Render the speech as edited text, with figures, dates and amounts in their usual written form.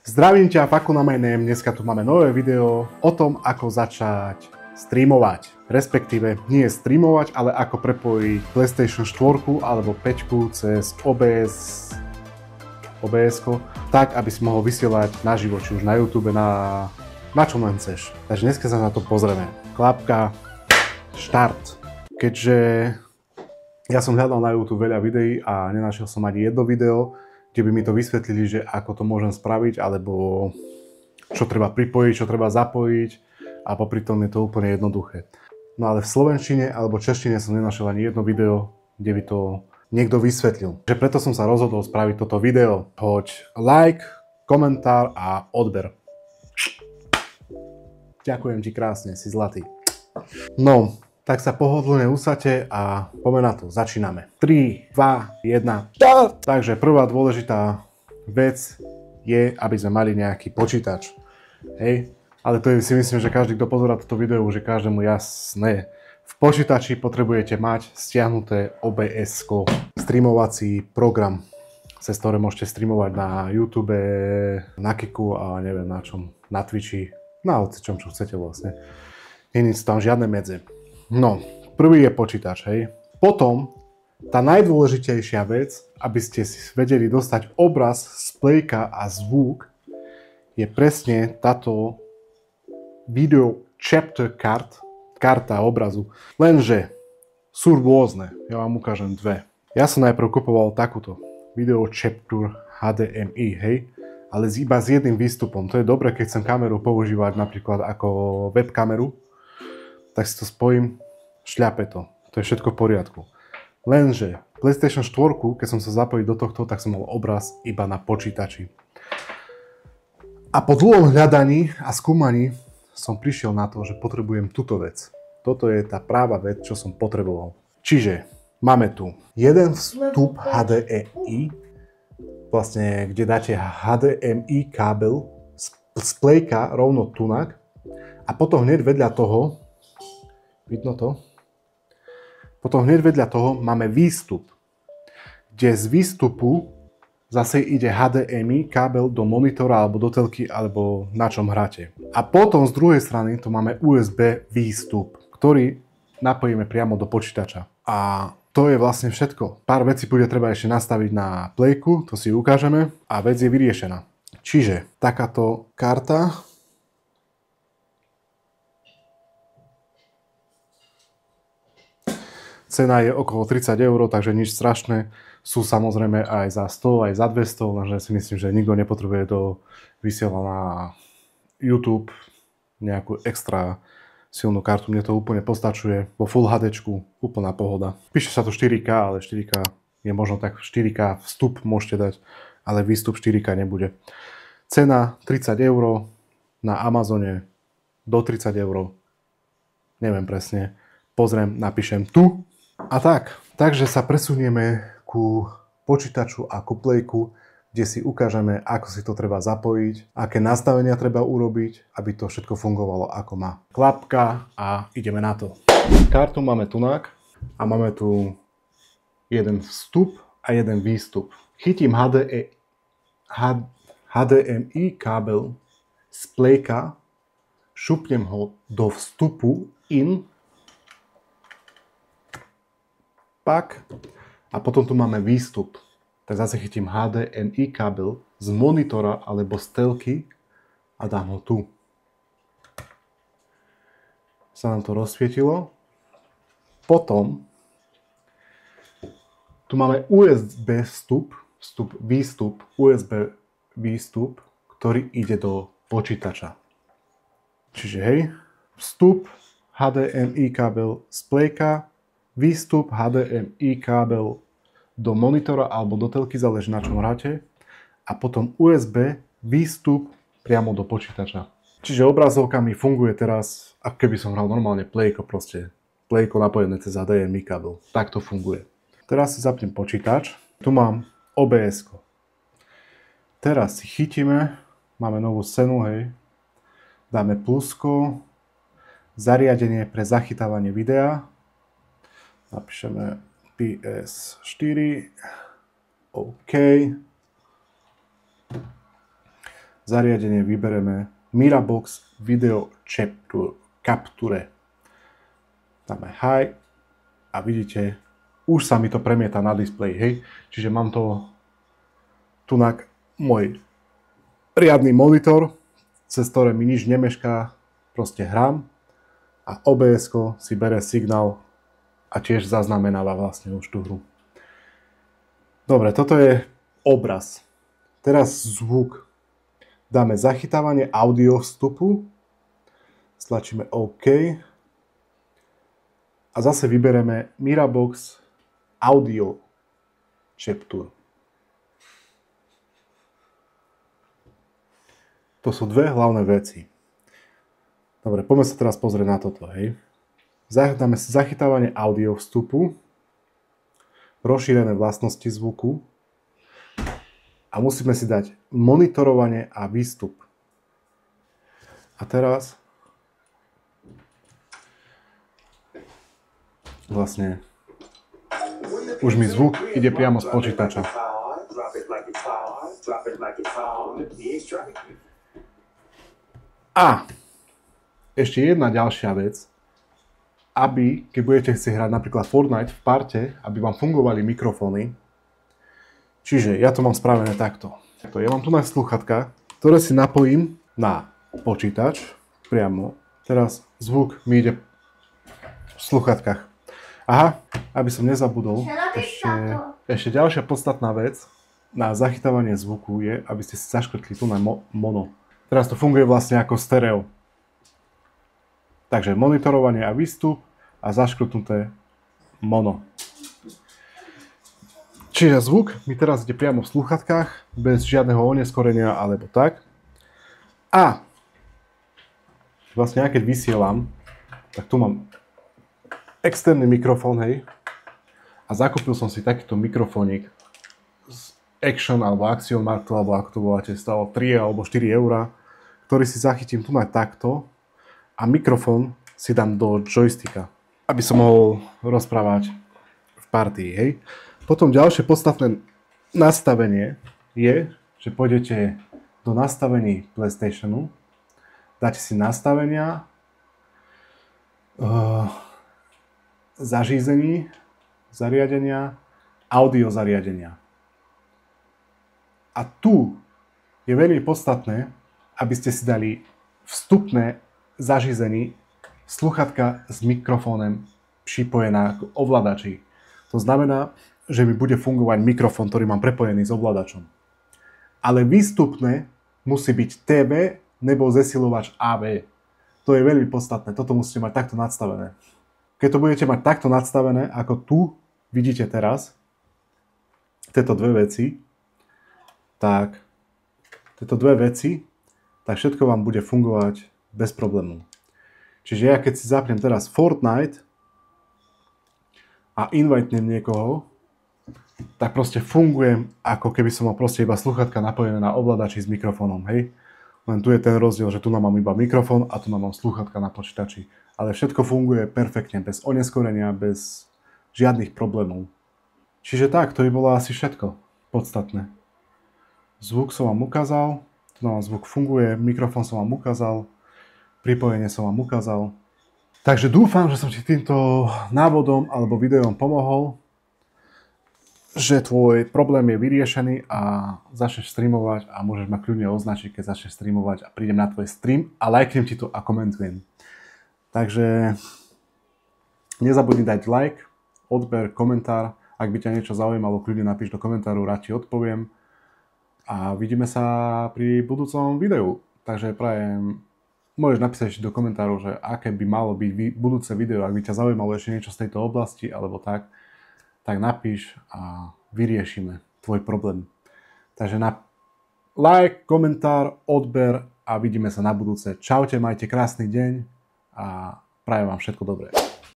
Zdravím ťa, Faku na my name. Dneska tu máme nové video o tom, ako začať streamovať. Respektíve nie streamovať, ale ako prepojiť PlayStation 4 alebo 5 cez OBS, tak, aby si mohol vysielať naživo, či už na YouTube, na čom len chceš. Takže dneska sa na to pozrieme. Klapka, štart. Keďže ja som hľadal na YouTube veľa videí a nenašiel som ani jedno video, kde by mi to vysvetlili, že ako to môžem spraviť, alebo čo treba pripojiť, čo treba zapojiť, a popri tom je to úplne jednoduché. No ale v slovenčine alebo češtine som nenašiel ani jedno video, kde by to niekto vysvetlil. Takže preto som sa rozhodol spraviť toto video. Hoď like, komentár a odber. Ďakujem ti krásne, si zlatý. No, tak sa pohodlne usadte a poďme na to. Začíname. 3, 2, 1. Takže prvá dôležitá vec je, aby sme mali nejaký počítač. Hej? Ale to je, si myslím, že každý, kto pozerá toto video, už je každému jasné. V počítači potrebujete mať stiahnuté OBS-ko, streamovací program, cez ktoré môžete streamovať na YouTube, na Kiku a neviem na čom, na Twitchi, na hocičom, čo chcete vlastne. Nie sú tam žiadne medze. No, prvý je počítač, hej. Potom, tá najdôležitejšia vec, aby ste si vedeli dostať obraz z playka a zvuk, je presne táto video chapter card, karta obrazu. Lenže sú rôzne, ja vám ukážem dve. Ja som najprv kupoval takúto video chapter HDMI, hej, ale iba s jedným výstupom. To je dobré, keď chcem kameru používať napríklad ako webkameru, tak si to spojím, šľape to. To je všetko v poriadku. Lenže PlayStation 4, keď som sa zapojil do tohto, tak som mal obraz iba na počítači. A po dlhom hľadaní a skúmaní som prišiel na to, že potrebujem túto vec. Toto je tá práva vec, čo som potreboval. Čiže máme tu jeden vstup HDMI, vlastne kde dáte HDMI kábel z playka rovno tunak, a potom hneď vedľa toho, vidno to? Potom hneď vedľa toho máme výstup, kde z výstupu zase ide HDMI kábel do monitora alebo do telky alebo na čom hráte. A potom z druhej strany tu máme USB výstup, ktorý napojíme priamo do počítača. A to je vlastne všetko. Pár vecí bude treba ešte nastaviť na playku, to si ukážeme, a vec je vyriešená. Čiže takáto karta. Cena je okolo 30 €, takže nič strašné. Sú samozrejme aj za 100, aj za 200, lenže si myslím, že nikto nepotrebuje do vysielania na YouTube nejakú extra silnú kartu. Mne to úplne postačuje. Vo Full HDčku úplná pohoda. Píše sa to 4K, ale 4K je možno tak 4K vstup môžete dať, ale výstup 4K nebude. Cena 30 €, na Amazone do 30 €. Neviem presne. Pozriem, napíšem tu. A takže sa presunieme ku počítaču a ku playku, kde si ukážeme, ako si to treba zapojiť, aké nastavenia treba urobiť, aby to všetko fungovalo ako má. Klapka a ideme na to. Kartu máme tunak a máme tu jeden vstup a jeden výstup. Chytím HDMI kábel z playka, šupnem ho do vstupu in, pak, a potom tu máme výstup. Tak zase chytím HDMI kábel z monitora alebo z telky a dám ho tu. Sa nám to rozsvietilo. Potom tu máme USB vstup, výstup, USB výstup, ktorý ide do počítača. Čiže hej, vstup HDMI kábel z playka, výstup HDMI kábel do monitora alebo do telky, záleží na čom hráte, a potom USB výstup priamo do počítača. Čiže obrazovka mi funguje teraz, ako keby som hral normálne playko, proste playko napojené cez HDMI kábel. Tak to funguje. Teraz si zapnem počítač. Tu mám OBS-ko. Teraz si chytíme, máme novú scénu, hej. Dáme plusko, zariadenie pre zachytávanie videa. Napíšeme PS4, OK. zariadenie vybereme Mirabox Video Capture. Dáme High a vidíte, už sa mi to premieta na displej, hej. Čiže mám to tunak môj riadny monitor, cez ktoré mi nič nemešká, proste hrám a OBS-ko si bere signál a tiež zaznamenáva vlastne už tú hru. Dobre, toto je obraz. Teraz zvuk. Dáme zachytávanie audio vstupu, stlačíme OK a zase vybereme Mirabox Audio Capture. To sú dve hlavné veci. Dobre, poďme sa teraz pozrieť na toto, hej. Dáme si zachytávanie audio vstupu, rozšírené vlastnosti zvuku a musíme si dať monitorovanie a výstup. A teraz vlastne už mi zvuk ide priamo z počítača. A ešte jedna ďalšia vec, aby, keď budete chcieť hrať napríklad Fortnite v parte, aby vám fungovali mikrofóny. Čiže ja to mám spravené takto. Ja mám tu na slúchatka, ktoré si napojím na počítač priamo. Teraz zvuk mi ide v slúchatkách. Aha, aby som nezabudol, ešte ďalšia podstatná vec na zachytávanie zvuku je, aby ste si zaškrtli tu na mono. Teraz to funguje vlastne ako stereo. Takže monitorovanie a výstup a zaškrtnuté mono. Čiže zvuk mi teraz ide priamo v slúchatkách, bez žiadneho oneskorenia alebo tak. A vlastne ja keď vysielam, tak tu mám externý mikrofón, hej. A zakúpil som si takýto mikrofónik z Action alebo Action Marktu, alebo ako to voláte, stalo 3 alebo 4 eurá, ktorý si zachytím tu na takto a mikrofón si dám do joysticka, aby som mohol rozprávať v partii, hej. Potom ďalšie podstatné nastavenie je, že pôjdete do nastavení PlayStationu, dáte si nastavenia, zařízení, zariadenia, audio zariadenia. A tu je veľmi podstatné, aby ste si dali vstupné zařízení slúchatka s mikrofónem pripojená k ovládači. To znamená, že mi bude fungovať mikrofón, ktorý mám prepojený s ovládačom. Ale výstupné musí byť TV nebo zesilovač AV. To je veľmi podstatné, toto musíte mať takto nadstavené. Keď to budete mať takto nadstavené, ako tu vidíte teraz, tieto dve veci, tak všetko vám bude fungovať bez problémov. Čiže ja keď si zapnem teraz Fortnite a invitnem niekoho, tak proste fungujem, ako keby som mal proste iba slúchatka napojené na ovládači s mikrofónom, hej. Len tu je ten rozdiel, že tu mám iba mikrofón a tu mám slúchatka na počítači. Ale všetko funguje perfektne, bez oneskorenia, bez žiadnych problémov. Čiže tak, to by bolo asi všetko podstatné. Zvuk som vám ukázal, tu nám zvuk funguje, mikrofón som vám ukázal, pripojenie som vám ukázal. Takže dúfam, že som ti týmto návodom alebo videom pomohol, že tvoj problém je vyriešený a začneš streamovať a môžeš ma kľudne označiť, keď začneš streamovať a prídem na tvoj stream a lajknem ti to a komentujem. Takže nezabudni dať like, odber, komentár. Ak by ťa niečo zaujímalo, kľudne napíš do komentáru, rád ti odpoviem. A vidíme sa pri budúcom videu. Takže prajem, môžeš napísať do komentáru, že aké by malo byť budúce video. Ak by ťa zaujímalo ešte niečo z tejto oblasti alebo tak napíš a vyriešime tvoj problém. Takže na like, komentár, odber a vidíme sa na budúce. Čaute, majte krásny deň a prajem vám všetko dobré.